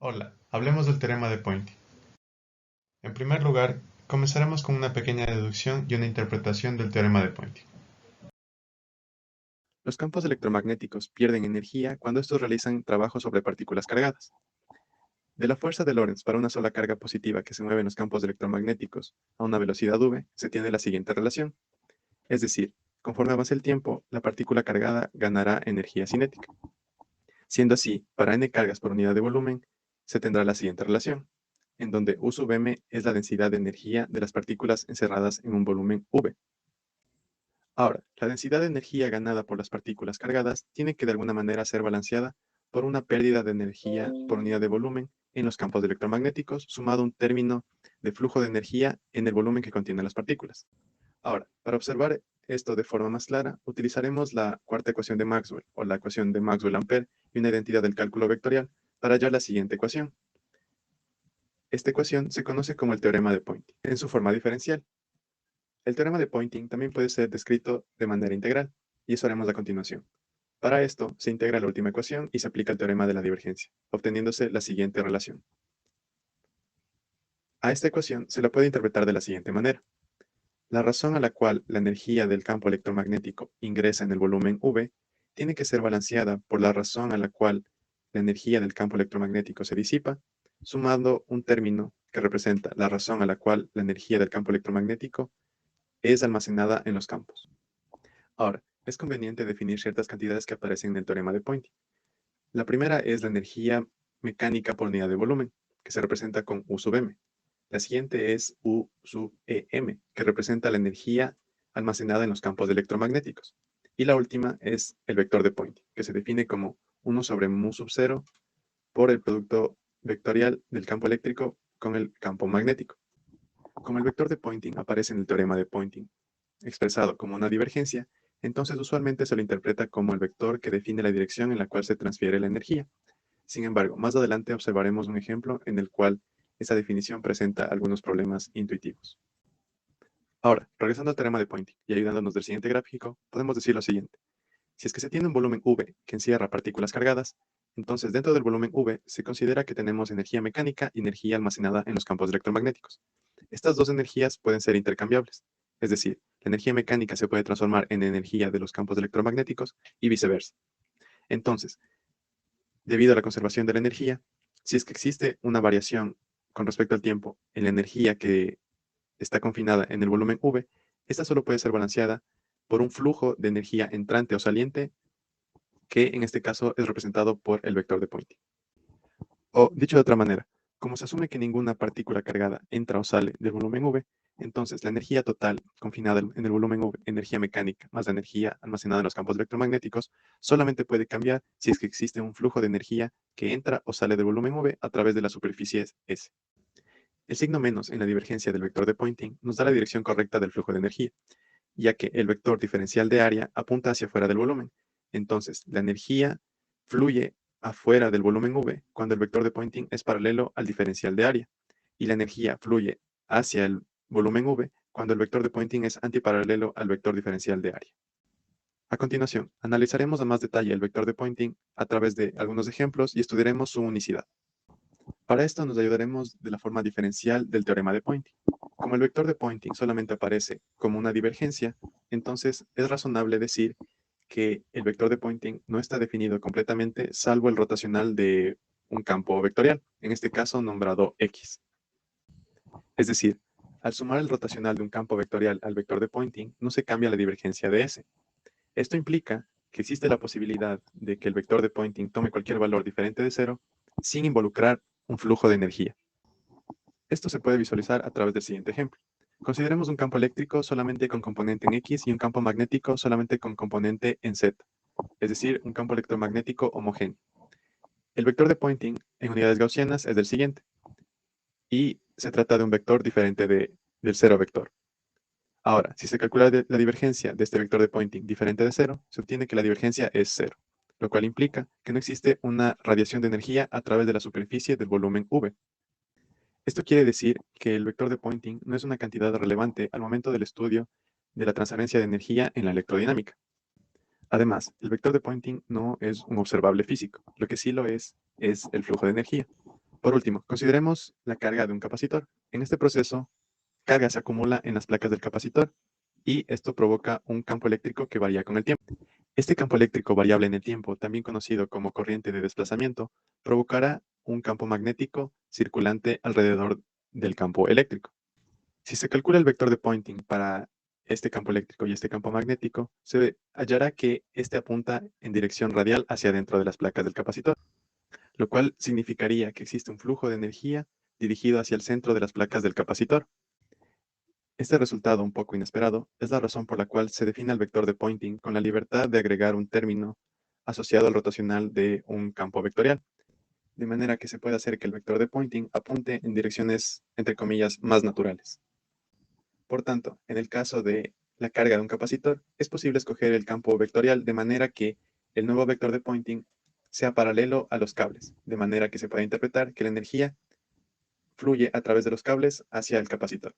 Hola, hablemos del teorema de Poynting. En primer lugar, comenzaremos con una pequeña deducción y una interpretación del teorema de Poynting. Los campos electromagnéticos pierden energía cuando estos realizan trabajos sobre partículas cargadas. De la fuerza de Lorentz para una sola carga positiva que se mueve en los campos electromagnéticos a una velocidad v, se tiene la siguiente relación. Es decir, conforme avance el tiempo, la partícula cargada ganará energía cinética. Siendo así, para n cargas por unidad de volumen, se tendrá la siguiente relación, en donde U sub m es la densidad de energía de las partículas encerradas en un volumen v. Ahora, la densidad de energía ganada por las partículas cargadas tiene que de alguna manera ser balanceada por una pérdida de energía por unidad de volumen en los campos electromagnéticos, sumado a un término de flujo de energía en el volumen que contienen las partículas. Ahora, para observar esto de forma más clara, utilizaremos la cuarta ecuación de Maxwell, o la ecuación de Maxwell-Ampère, y una identidad del cálculo vectorial para hallar la siguiente ecuación. Esta ecuación se conoce como el teorema de Poynting, en su forma diferencial. El teorema de Poynting también puede ser descrito de manera integral, y eso haremos a continuación. Para esto, se integra la última ecuación y se aplica el teorema de la divergencia, obteniéndose la siguiente relación. A esta ecuación se la puede interpretar de la siguiente manera. La razón a la cual la energía del campo electromagnético ingresa en el volumen V tiene que ser balanceada por la razón a la cual la energía del campo electromagnético se disipa, sumando un término que representa la razón a la cual la energía del campo electromagnético es almacenada en los campos. Ahora, es conveniente definir ciertas cantidades que aparecen en el teorema de Poynting. La primera es la energía mecánica por unidad de volumen, que se representa con U sub m. La siguiente es U sub em, que representa la energía almacenada en los campos electromagnéticos. Y la última es el vector de Poynting, que se define como 1 sobre mu sub 0 por el producto vectorial del campo eléctrico con el campo magnético. Como el vector de Poynting aparece en el teorema de Poynting expresado como una divergencia, entonces usualmente se lo interpreta como el vector que define la dirección en la cual se transfiere la energía. Sin embargo, más adelante observaremos un ejemplo en el cual esa definición presenta algunos problemas intuitivos. Ahora, regresando al teorema de Poynting y ayudándonos del siguiente gráfico, podemos decir lo siguiente. Si es que se tiene un volumen V que encierra partículas cargadas, entonces dentro del volumen V se considera que tenemos energía mecánica y energía almacenada en los campos electromagnéticos. Estas dos energías pueden ser intercambiables, es decir, la energía mecánica se puede transformar en energía de los campos electromagnéticos y viceversa. Entonces, debido a la conservación de la energía, si es que existe una variación con respecto al tiempo en la energía que está confinada en el volumen V, esta solo puede ser balanceada por un flujo de energía entrante o saliente que en este caso es representado por el vector de Poynting. O dicho de otra manera, como se asume que ninguna partícula cargada entra o sale del volumen V, entonces la energía total confinada en el volumen V, energía mecánica más la energía almacenada en los campos electromagnéticos, solamente puede cambiar si es que existe un flujo de energía que entra o sale del volumen V a través de la superficie S. El signo menos en la divergencia del vector de Poynting nos da la dirección correcta del flujo de energía, ya que el vector diferencial de área apunta hacia afuera del volumen. Entonces, la energía fluye afuera del volumen V cuando el vector de Poynting es paralelo al diferencial de área, y la energía fluye hacia el volumen V cuando el vector de Poynting es antiparalelo al vector diferencial de área. A continuación, analizaremos a más detalle el vector de Poynting a través de algunos ejemplos y estudiaremos su unicidad. Para esto nos ayudaremos de la forma diferencial del teorema de Poynting. Como el vector de Poynting solamente aparece como una divergencia, entonces es razonable decir que el vector de Poynting no está definido completamente salvo el rotacional de un campo vectorial, en este caso nombrado X. Es decir, al sumar el rotacional de un campo vectorial al vector de Poynting, no se cambia la divergencia de S. Esto implica que existe la posibilidad de que el vector de Poynting tome cualquier valor diferente de cero sin involucrar un flujo de energía. Esto se puede visualizar a través del siguiente ejemplo. Consideremos un campo eléctrico solamente con componente en X y un campo magnético solamente con componente en Z, es decir, un campo electromagnético homogéneo. El vector de Poynting en unidades gaussianas es del siguiente, y se trata de un vector diferente del cero vector. Ahora, si se calcula la divergencia de este vector de Poynting diferente de cero, se obtiene que la divergencia es cero, lo cual implica que no existe una radiación de energía a través de la superficie del volumen V. Esto quiere decir que el vector de Poynting no es una cantidad relevante al momento del estudio de la transferencia de energía en la electrodinámica. Además, el vector de Poynting no es un observable físico, lo que sí lo es el flujo de energía. Por último, consideremos la carga de un capacitor. En este proceso, carga se acumula en las placas del capacitor y esto provoca un campo eléctrico que varía con el tiempo. Este campo eléctrico variable en el tiempo, también conocido como corriente de desplazamiento, provocará un campo magnético circulante alrededor del campo eléctrico. Si se calcula el vector de Poynting para este campo eléctrico y este campo magnético, se hallará que este apunta en dirección radial hacia adentro de las placas del capacitor, lo cual significaría que existe un flujo de energía dirigido hacia el centro de las placas del capacitor. Este resultado un poco inesperado es la razón por la cual se define el vector de Poynting con la libertad de agregar un término asociado al rotacional de un campo vectorial, de manera que se puede hacer que el vector de Poynting apunte en direcciones, entre comillas, más naturales. Por tanto, en el caso de la carga de un capacitor, es posible escoger el campo vectorial de manera que el nuevo vector de Poynting sea paralelo a los cables, de manera que se pueda interpretar que la energía fluye a través de los cables hacia el capacitor.